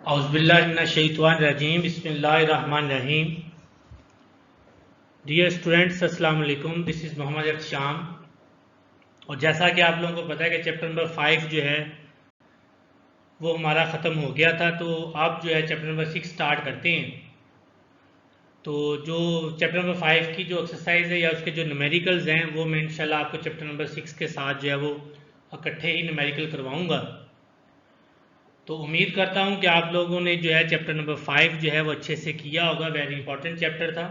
औज़ुबिल्लाहिमिनश्शैतानिर्रजीम बिस्मिल्लाहिर्रहमानिर्रहीम। Dear students, अस्सलाम वालेकुम। This is Mohammed Irsham. और जैसा कि आप लोगों को पता है कि चैप्टर नंबर 5 जो है वो हमारा ख़त्म हो गया था, तो अब जो है चैप्टर नंबर 6 स्टार्ट करते हैं। तो जो चैप्टर नंबर 5 की जो एक्सरसाइज है या उसके जो न्यूमेरिकल्स हैं वो मैं इंशाल्लाह आपको चैप्टर नंबर 6 के साथ जो है वो इकट्ठे ही न्यूमेरिकल करवाऊँगा। तो उम्मीद करता हूँ कि आप लोगों ने जो है चैप्टर नंबर 5 जो है वो अच्छे से किया होगा। वेरी इंपॉर्टेंट चैप्टर था।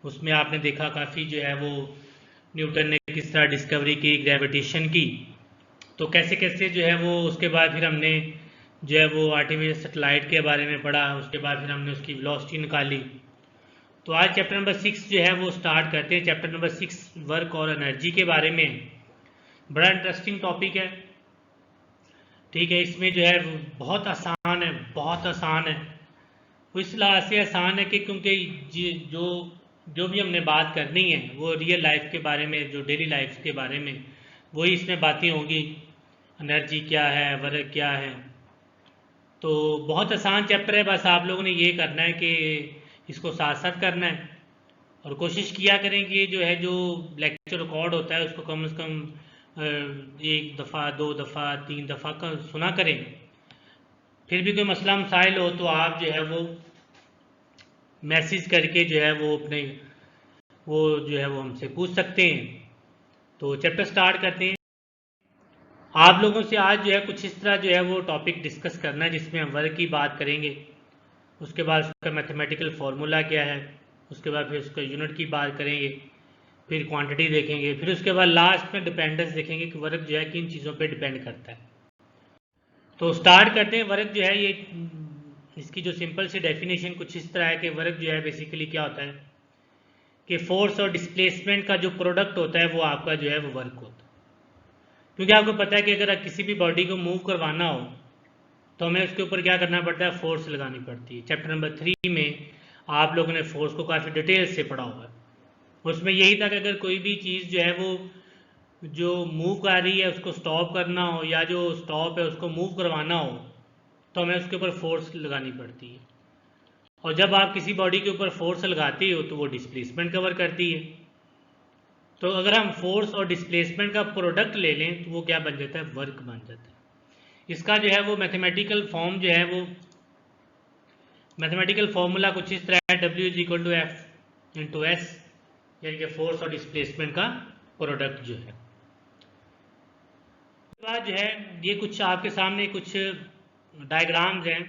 उसमें आपने देखा काफ़ी जो है वो न्यूटन ने किस तरह डिस्कवरी की ग्रेविटेशन की, तो कैसे कैसे जो है वो उसके बाद फिर हमने जो है वो आर्टिफिशियल सैटेलाइट के बारे में पढ़ा। उसके बाद फिर हमने उसकी वेलोसिटी निकाली। तो आज चैप्टर नंबर 6 जो है वो स्टार्ट करते हैं। चैप्टर नंबर 6 वर्क और एनर्जी के बारे में। बड़ा इंटरेस्टिंग टॉपिक है, ठीक है। इसमें जो है बहुत आसान है, बहुत आसान है। वो इस लिहाज से आसान है कि क्योंकि जो जो भी हमने बात करनी है वो रियल लाइफ के बारे में, जो डेली लाइफ के बारे में वही इसमें बातें होंगी। एनर्जी क्या है, वर्क क्या है, तो बहुत आसान चैप्टर है। बस आप लोगों ने ये करना है कि इसको साथ साथ करना है और कोशिश किया करें कि जो है जो लेक्चर रिकॉर्ड होता है उसको कम से कम एक दफ़ा, दो दफ़ा, तीन दफ़ा का सुना करें। फिर भी कोई मसला मसाइल हो तो आप जो है वो मैसेज करके जो है वो अपने वो जो है वो हमसे पूछ सकते हैं। तो चैप्टर स्टार्ट करते हैं। आप लोगों से आज जो है कुछ इस तरह जो है वो टॉपिक डिस्कस करना है जिसमें हम वर्क की बात करेंगे। उसके बाद उसका मैथमेटिकल फार्मूला क्या है, उसके बाद फिर उसका यूनिट की बात करेंगे, फिर क्वांटिटी देखेंगे, फिर उसके बाद लास्ट में डिपेंडेंस देखेंगे कि वर्क जो है किन चीज़ों पे डिपेंड करता है। तो स्टार्ट करते हैं। वर्क जो है ये इसकी जो सिंपल सी डेफिनेशन कुछ इस तरह है कि वर्क जो है बेसिकली क्या होता है कि फोर्स और डिस्प्लेसमेंट का जो प्रोडक्ट होता है वो आपका जो है वो वर्क होता है। क्योंकि आपको पता है कि अगर किसी भी बॉडी को मूव करवाना हो तो हमें उसके ऊपर क्या करना पड़ता है, फोर्स लगानी पड़ती है। चैप्टर नंबर 3 में आप लोगों ने फोर्स को काफ़ी डिटेल से पढ़ा हुआ है। उसमें यही था कि अगर कोई भी चीज़ जो है वो जो मूव कर रही है उसको स्टॉप करना हो या जो स्टॉप है उसको मूव करवाना हो तो हमें उसके ऊपर फोर्स लगानी पड़ती है। और जब आप किसी बॉडी के ऊपर फोर्स लगाते हो तो वो डिस्प्लेसमेंट कवर करती है। तो अगर हम फोर्स और डिस्प्लेसमेंट का प्रोडक्ट ले लें तो वो क्या बन जाता है, वर्क बन जाता है। इसका जो है वो मैथमेटिकल फॉर्म जो है वो मैथमेटिकल फॉर्मूला कुछ इस तरह है, W is equal to F into S, यानी कि फोर्स और डिस्प्लेसमेंट का प्रोडक्ट जो है। बाद जो है ये कुछ आपके सामने कुछ डायग्राम्स हैं,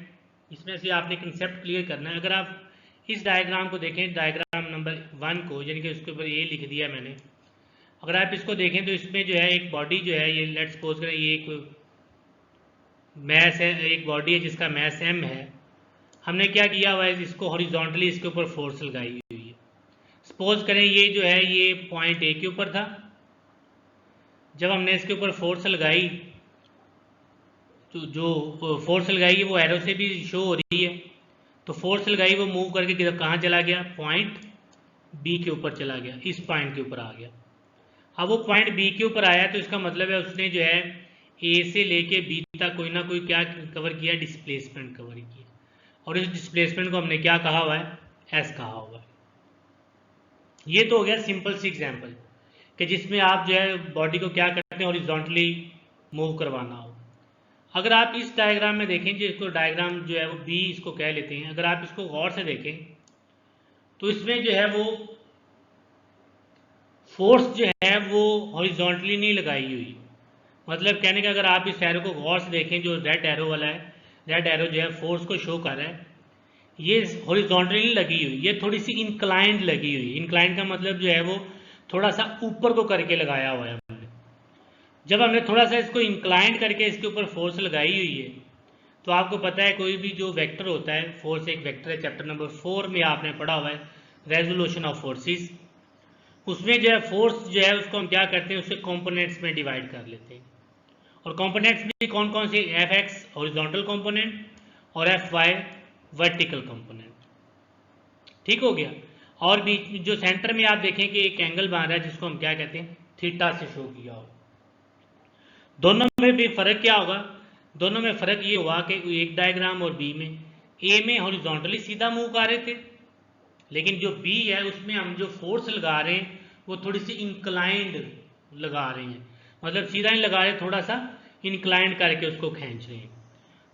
इसमें से आपने कंसेप्ट क्लियर करना है। अगर आप इस डायग्राम को देखें, डायग्राम नंबर 1 को, यानी कि उसके ऊपर ये लिख दिया मैंने। अगर आप इसको देखें तो इसमें जो है एक बॉडी जो है, ये लेट्स सपोज करें ये एक मैस है, एक बॉडी है जिसका मैस m है। हमने क्या किया हुआ है, इसको हॉरिजॉन्टली इसके ऊपर फोर्स लगाई हुई है। सपोज करें ये जो है ये पॉइंट ए के ऊपर था। जब हमने इसके ऊपर फोर्स लगाई तो जो फोर्स लगाई है वो एरो से भी शो हो रही है। तो फोर्स लगाई वो मूव करके कहाँ चला गया, पॉइंट बी के ऊपर चला गया, इस पॉइंट के ऊपर आ गया। अब वो पॉइंट बी के ऊपर आया तो इसका मतलब है उसने जो है ए से लेके बी तक कोई ना कोई क्या कवर किया, डिस्प्लेसमेंट कवर किया। और इस डिस्प्लेसमेंट को हमने क्या कहा हुआ है, एस कहा हुआ है। ये तो हो गया सिंपल सी एग्जांपल कि जिसमें आप जो है बॉडी को क्या करते हैं, हॉरिजॉन्टली मूव करवाना हो। अगर आप इस डायग्राम में देखें, जिसको डायग्राम जो है वो बी इसको कह लेते हैं, अगर आप इसको गौर से देखें तो इसमें जो है वो फोर्स जो है वो हॉरिजॉन्टली नहीं लगाई हुई। मतलब कहने का अगर आप इस एरो को गौर से देखें, जो रेड एरो वाला है, रेड एरो जो है फोर्स को शो कर रहा है, ये हॉरिजॉन्टली लगी हुई, ये थोड़ी सी इंक्लाइंड लगी हुई। इंक्लाइंड का मतलब जो है वो थोड़ा सा ऊपर को करके लगाया हुआ है हमने। जब हमने थोड़ा सा इसको इंक्लाइंड करके इसके ऊपर फोर्स लगाई हुई है तो आपको पता है कोई भी जो वेक्टर होता है, फोर्स एक वेक्टर है, चैप्टर नंबर 4 में आपने पढ़ा हुआ है रेजोल्यूशन ऑफ फोर्सेस। उसमें जो है फोर्स जो है उसको हम क्या करते हैं, उसके कंपोनेंट्स में डिवाइड कर लेते हैं। और कंपोनेंट्स भी कौन कौन से, एफ एक्स हॉरिजॉन्टल कंपोनेंट और एफ वाई वर्टिकल कंपोनेंट। ठीक हो गया। और बीच में जो सेंटर में आप देखें कि एक एंगल बन रहा है जिसको हम क्या कहते हैं, थीटा से शो किया हो। दोनों में भी फर्क क्या होगा, दोनों में फर्क ये हुआ कि एक डायग्राम और बी में ए में हॉरिजॉन्टली सीधा मूव कर रहे थे, लेकिन जो बी है उसमें हम जो फोर्स लगा रहे हैं वो थोड़ी सी इंक्लाइंड लगा रहे हैं, मतलब सीधा नहीं लगा रहे, थोड़ा सा इंक्लाइंड करके उसको खींच रहे हैं।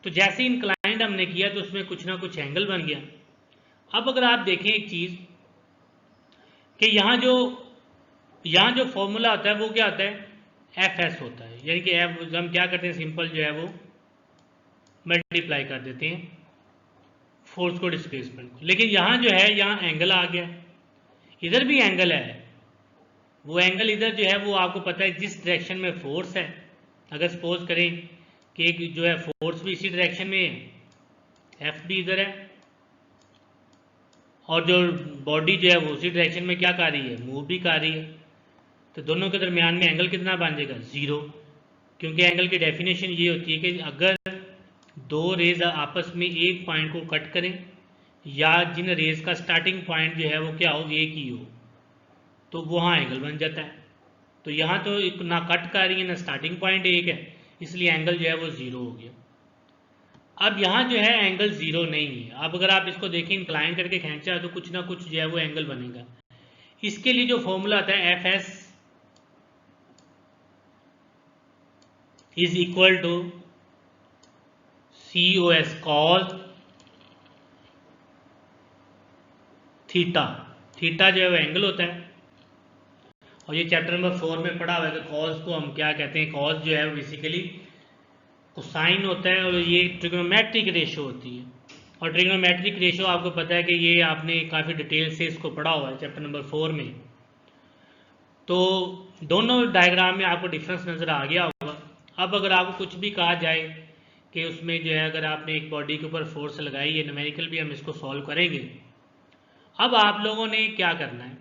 तो जैसे इंक्लाइंड हमने किया तो उसमें कुछ ना कुछ एंगल बन गया। अब अगर आप देखें एक चीज कि यहाँ जो फॉर्मूला होता है वो क्या होता है, एफ एस होता है, यानी कि एफ हम क्या करते हैं, सिंपल जो है वो मल्टीप्लाई कर देते हैं फोर्स को डिस्प्लेसमेंट को। लेकिन यहाँ जो है, यहाँ एंगल आ गया, इधर भी एंगल है, वो एंगल इधर जो है वो आपको पता है जिस डायरेक्शन में फोर्स है, अगर सपोज करें कि एक जो है फोर्स भी इसी डायरेक्शन में है, एफ भी इधर है, और जो बॉडी जो है वो उसी डायरेक्शन में क्या कर रही है, मूव भी कर रही है, तो दोनों के दरमियान में एंगल कितना बन जाएगा, जीरो। क्योंकि एंगल की डेफिनेशन ये होती है कि अगर दो रेज आपस में एक पॉइंट को कट करें, या जिन रेज का स्टार्टिंग पॉइंट जो है वो क्या हो, एक ही हो, तो वहाँ एंगल बन जाता है। तो यहाँ तो ना कट कर रही है ना स्टार्टिंग पॉइंट एक है, इसलिए एंगल जो है वो जीरो हो गया। अब यहाँ जो है एंगल जीरो नहीं है। अब अगर आप इसको देखें इंक्लाइन करके खींचा तो कुछ ना कुछ जो है वो एंगल बनेगा। इसके लिए जो फॉर्मूला आता है F S is equal to C O S cos theta. Theta जो है वो एंगल होता है, और ये चैप्टर नंबर 4 में पढ़ा हुआ है कि कॉस को हम क्या कहते हैं, कॉस जो है वो बेसिकली कोसाइन होता है, और ये ट्रिग्नोमेट्रिक रेशो होती है। और ट्रिग्नोमेट्रिक रेशो आपको पता है कि ये आपने काफ़ी डिटेल से इसको पढ़ा हुआ है चैप्टर नंबर 4 में। तो दोनों डायग्राम में आपको डिफरेंस नज़र आ गया होगा। अब अगर आपको कुछ भी कहा जाए कि उसमें जो है अगर आपने एक बॉडी के ऊपर फोर्स लगाई है, न्यूमेरिकल भी हम इसको सॉल्व करेंगे। अब आप लोगों ने क्या करना है,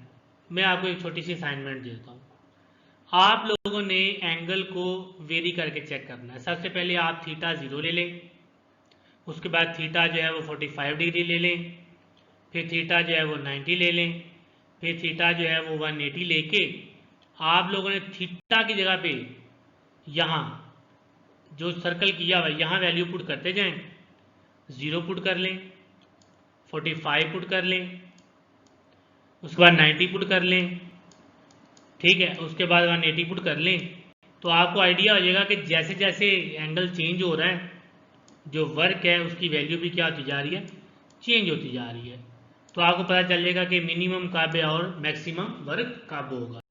मैं आपको एक छोटी सी असाइनमेंट देता हूँ। आप लोगों ने एंगल को वेरी करके चेक करना है। सबसे पहले आप थीटा 0 ले लें, उसके बाद थीटा जो है वो 45 डिग्री ले लें, फिर थीटा जो है वो 90 ले लें, फिर थीटा जो है वो 180 लेके आप लोगों ने थीटा की जगह पे यहाँ जो सर्कल किया हुआ है यहाँ वैल्यू पुट करते जाएं। 0 पुट कर लें, 45 पुट कर लें, उसके बाद 90 पुट कर लें, ठीक है, उसके बाद 180 पुट कर लें। तो आपको आइडिया हो जाएगा कि जैसे जैसे एंगल चेंज हो रहा है, जो वर्क है उसकी वैल्यू भी क्या होती जा रही है, चेंज होती जा रही है। तो आपको पता चल जाएगा कि मिनिमम कब है और मैक्सिमम वर्क कब होगा।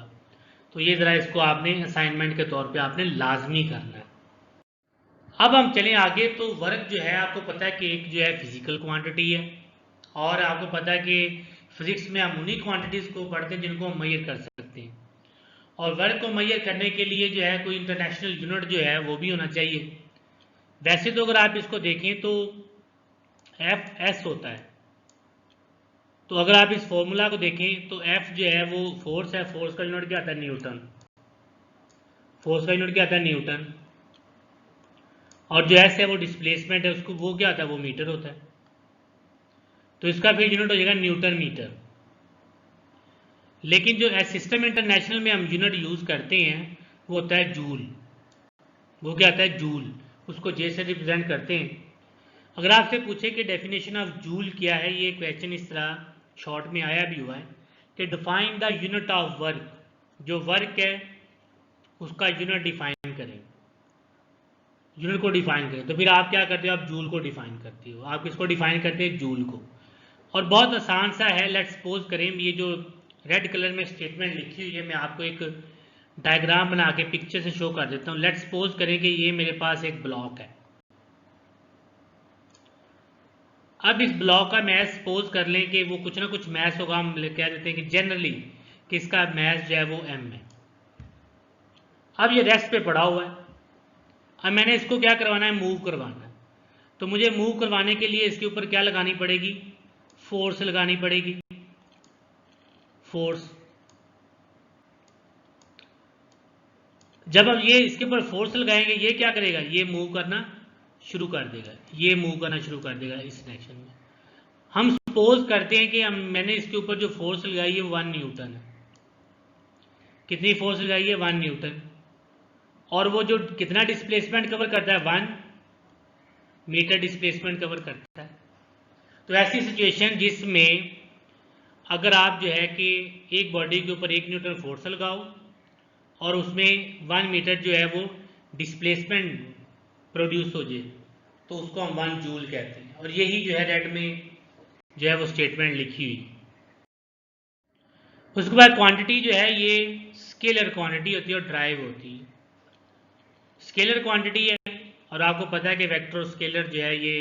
तो ये ज़रा इसको आपने असाइनमेंट के तौर पे आपने लाजमी करना है। अब हम चलें आगे। तो वर्क जो है आपको पता है कि एक जो है फिजिकल क्वांटिटी है, और आपको पता है कि फिजिक्स में हम उन्हीं क्वांटिटीज़ को पढ़ते हैं जिनको हम मेजर कर सकते हैं, और वर्क को मेजर करने के लिए जो है कोई इंटरनेशनल यूनिट जो है वो भी होना चाहिए। वैसे तो अगर आप इसको देखें तो एफ एस होता है। तो अगर आप इस फॉर्मूला को देखें तो एफ जो है वो फोर्स है, फोर्स का यूनिट क्या आता है, न्यूटन। फोर्स का यूनिट क्या आता है, न्यूटन। और जो एस है वो डिस्प्लेसमेंट है, उसको वो क्या होता है, वो मीटर होता है। तो इसका फिर यूनिट हो जाएगा न्यूटन मीटर। लेकिन जो सिस्टम इंटरनेशनल में हम यूनिट यूज करते हैं वो होता है जूल। वो क्या आता है, जूल। उसको जे से रिप्रेजेंट करते हैं। अगर आपसे पूछे कि डेफिनेशन ऑफ जूल क्या है, ये क्वेश्चन इस तरह शॉर्ट में आया भी हुआ है कि define the unit of work. जो वर्क है उसका यूनिट डिफाइन करें, यूनिट को डिफाइन करें। तो फिर आप क्या करते हो, आप जूल को डिफाइन करते हो। आप किसको डिफाइन करते हैं, जूल को। और बहुत आसान सा है। लेट्स सपोज करें, ये जो रेड कलर में स्टेटमेंट लिखी हुई है, मैं आपको एक डायग्राम बना के पिक्चर से शो कर देता हूँ। लेट्स सपोज करें कि ये मेरे पास एक ब्लॉक है। अब इस ब्लॉक का मैथ सपोज कर लें कि वो कुछ ना कुछ मैथ होगा, हम कह देते हैं कि जनरली कि इसका मैथ जो है वो m है। अब ये रेस्ट पे पड़ा हुआ है। अब मैंने इसको क्या करवाना है, मूव करवाना है। तो मुझे मूव करवाने के लिए इसके ऊपर क्या लगानी पड़ेगी, फोर्स लगानी पड़ेगी, फोर्स। जब हम ये इसके ऊपर फोर्स लगाएंगे, ये क्या करेगा, ये मूव करना शुरू कर देगा, ये मूव करना शुरू कर देगा इस डायरेक्शन में। हम सपोज करते हैं कि मैंने इसके ऊपर जो फोर्स लगाई है 1 न्यूटन है। कितनी फोर्स लगाई है, 1 न्यूटन। और वो जो कितना डिस्प्लेसमेंट कवर करता है, 1 मीटर डिस्प्लेसमेंट कवर करता है। तो ऐसी सिचुएशन जिसमें अगर आप जो है कि एक बॉडी के ऊपर 1 न्यूटन फोर्स लगाओ और उसमें 1 मीटर जो है वो डिस्प्लेसमेंट प्रोड्यूस हो जाए, तो उसको हम 1 जूल कहते हैं। और यही जो है रेड में जो है वो स्टेटमेंट लिखी हुई। उसके बाद क्वांटिटी जो है ये स्केलर क्वांटिटी होती है और ड्राइव होती है। स्केलर क्वांटिटी है और आपको पता है कि वेक्टर और स्केलर जो है ये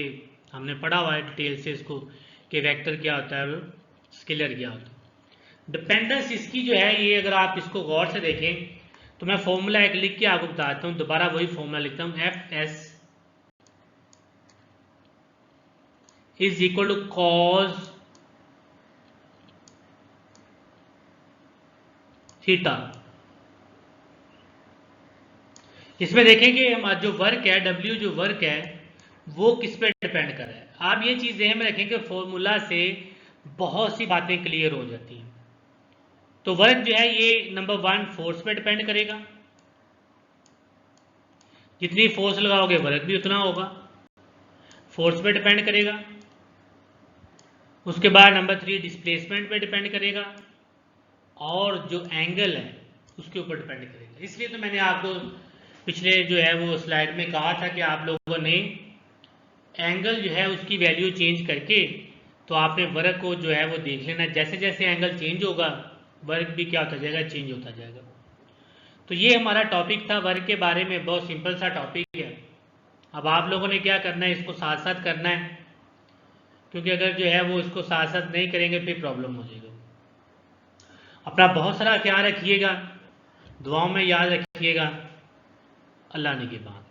हमने पढ़ा हुआ है डिटेल से इसको, कि वेक्टर क्या होता है और स्केलर क्या होता है। डिपेंडेंस इसकी जो है ये, अगर आप इसको गौर से देखें तो मैं फॉर्मूला एक लिख के आपको बताता हूँ, दोबारा वही फॉर्मूला लिखता हूँ, F S is equal to cos theta. इसमें देखें कि हमारा जो वर्क है, डब्ल्यू जो वर्क है वो किस पे डिपेंड कर रहा है। आप ये चीज ध्यान में रखें कि फॉर्मूला से बहुत सी बातें क्लियर हो जाती हैं। तो वर्क जो है ये नंबर 1 फोर्स पे डिपेंड करेगा, जितनी फोर्स लगाओगे वर्क भी उतना होगा, फोर्स पे डिपेंड करेगा। उसके बाद नंबर 3 डिस्प्लेसमेंट पे डिपेंड करेगा और जो एंगल है उसके ऊपर डिपेंड करेगा। इसलिए तो मैंने आपको पिछले जो है वो स्लाइड में कहा था कि आप लोगों ने एंगल जो है उसकी वैल्यू चेंज करके तो आपने वर्क को जो है वो देख लेना, जैसे जैसे एंगल चेंज होगा वर्क भी क्या होता जाएगा, चेंज होता जाएगा। तो ये हमारा टॉपिक था वर्क के बारे में, बहुत सिंपल सा टॉपिक है। अब आप लोगों ने क्या करना है, इसको साथ साथ करना है, क्योंकि अगर जो है वो इसको साथ साथ नहीं करेंगे फिर प्रॉब्लम हो जाएगा। अपना बहुत सारा ख्याल रखिएगा, दुआओं में याद रखिएगा। अल्लाह ने की बात।